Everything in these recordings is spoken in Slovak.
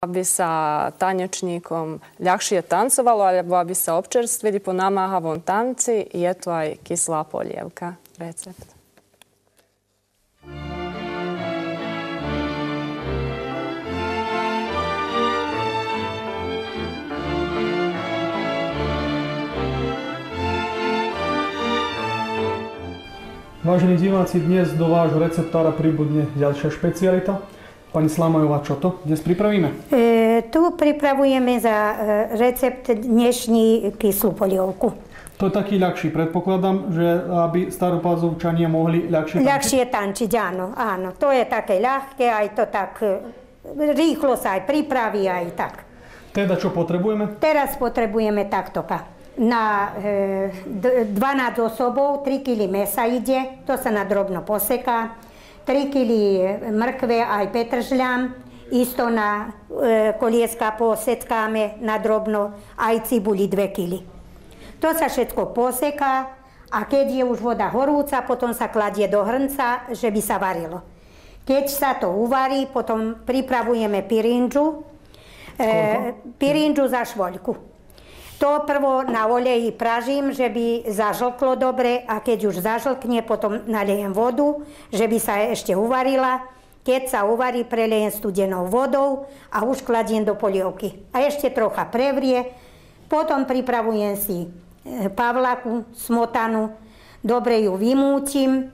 Aby sa tanečníkom ľahšie tancovalo, alebo aby sa občerstvili po namáhavom tanci, je tu aj kyslá polievka. Recept. Vážení diváci, dnes do vášho receptára pribudne ďalšia špecialita. Pani Slamajová, čo to dnes pripravíme? Tu pripravujeme za recept dnešní kyslú polievku. To je taký ľahší. Predpokladám, že aby staropázovčania mohli ľahšie tančiť? Ľahšie tančiť, áno, áno. To je také ľahké, aj to tak rýchlo sa aj pripraví, aj tak. Teda čo potrebujeme? Teraz potrebujeme taktoka. Na 12 osobov 3 kg mesa ide, to sa na drobno poseká. 3 kg mrkve aj petržľam, isto na kolieska poseckáme na drobno, aj cibuli 2 kg. To sa všetko poseká a keď je už voda horúca, potom sa kladie do hrnca, že by sa varilo. Keď sa to uvarí, potom pripravujeme pirindžu, pirindžu za švoľku. To prvo na oleji pražím, že by zažlklo dobre a keď už zažlkne, potom nalejem vodu, že by sa ešte uvarila. Keď sa uvarí, prelejem studenou vodou a už kladiem do polievky. A ešte trocha prevrie. Potom pripravujem si pavlaku, smotanu, dobre ju vymútim.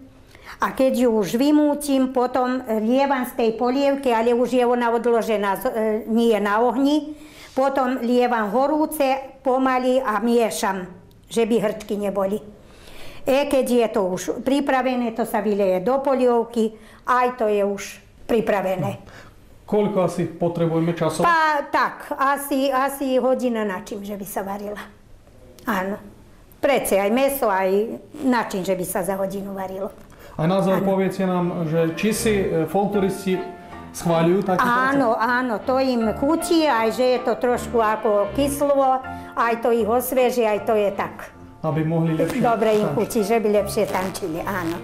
A keď ju už vymútim, potom lievam z tej polievky, ale už je ona odložená, nie na ohni. Potom lievam horúce, pomaly a miešam, že by hrčky neboli. Keď je to už pripravené, to sa vyleje do polievky, aj to je už pripravené. Koľko asi potrebujeme času? Tak, asi hodina na čím, že by sa varila. Áno. Prece aj mäso, aj na čím, že by sa za hodinu varilo. A na záver poviete nám, že či si folkloristi schváľujú taký recept? Áno, to im chutí, aj že je to trošku ako kyslo, aj to ich osvieži, aj to je tak. Aby mohli lepšie Dobre im tančiť. chutí, že by lepšie tančili, áno.